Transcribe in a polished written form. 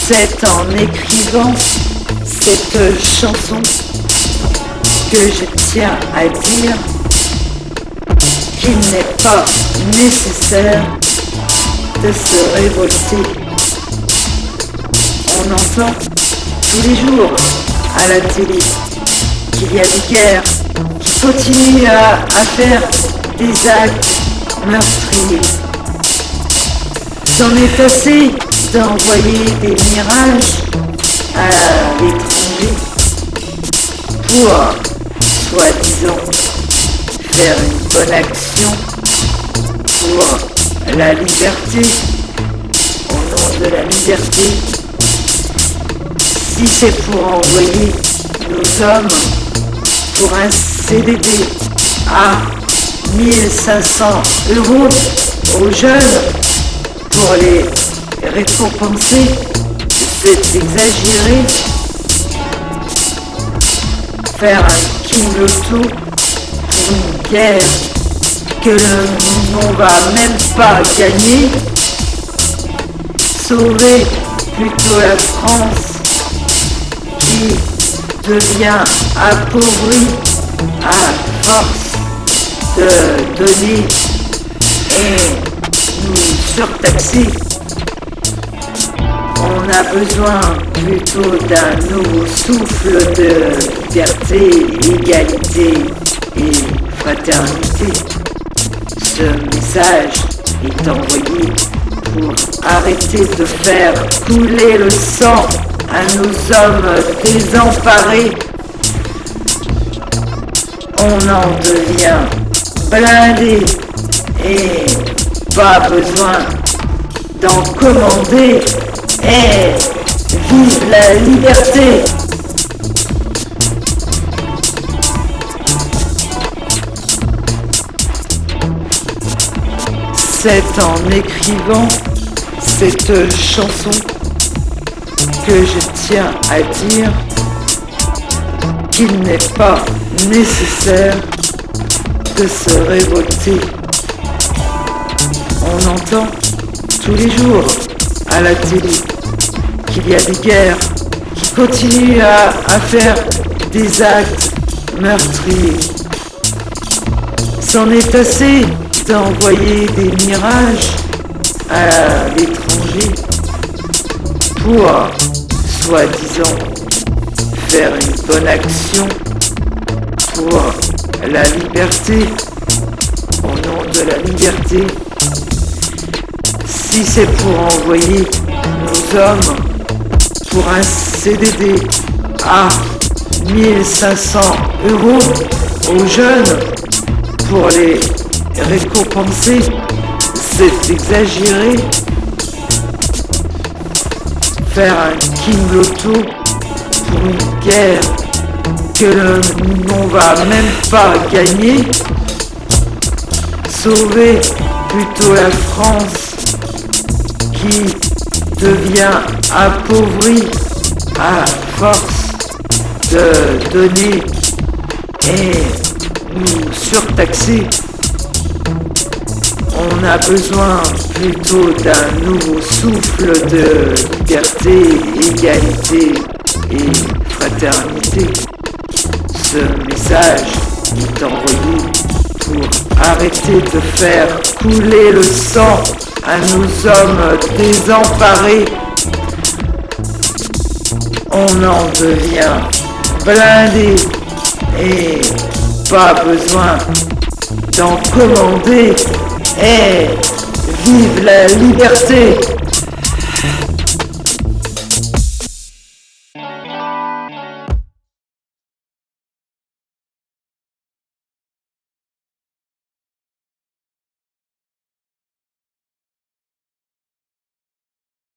C'est en écrivant cette chanson que je tiens à dire qu'il n'est pas nécessaire de se révolter. On entend tous les jours à la télé qu'il y a des guerres qui continuent à faire des actes meurtriers. C'en est assez d'envoyer des mirages à l'étranger pour, soi-disant, faire une bonne action pour la liberté, au nom de la liberté. Si c'est pour envoyer nos hommes pour un CDD à 1500 € aux jeunes pour les récompenser, c'est exagéré. Faire un Kim-Loto pour une guerre que l'on va même pas gagner, sauver plutôt la France qui devient appauvrie à force de donner et nous surtaxer. On a besoin plutôt d'un nouveau souffle de liberté, égalité et fraternité. Ce message est envoyé pour arrêter de faire couler le sang à nos hommes désemparés. On en devient blindé et pas besoin d'en commander. Et vive la liberté! C'est en écrivant cette chanson que je tiens à dire qu'il n'est pas nécessaire de se révolter. On entend tous les jours à la télé qu'il y a des guerres qui continuent à faire des actes meurtriers. C'en est assez d'envoyer des mirages à l'étranger pour, soi-disant, faire une bonne action pour la liberté, au nom de la liberté. Si c'est pour envoyer nos hommes pour un CDD à 1500 € aux jeunes pour les récompenser, c'est exagéré. Faire un Kim-Loto pour une guerre que l'on va même pas gagner, sauver plutôt la France qui devient appauvrie à force de donner et nous surtaxer. On a besoin plutôt d'un nouveau souffle de liberté, égalité et fraternité. Ce message est envoyé pour arrêter de faire couler le sang à nos hommes désemparés. On en devient blindé et pas besoin d'en commander. Et vive la liberté!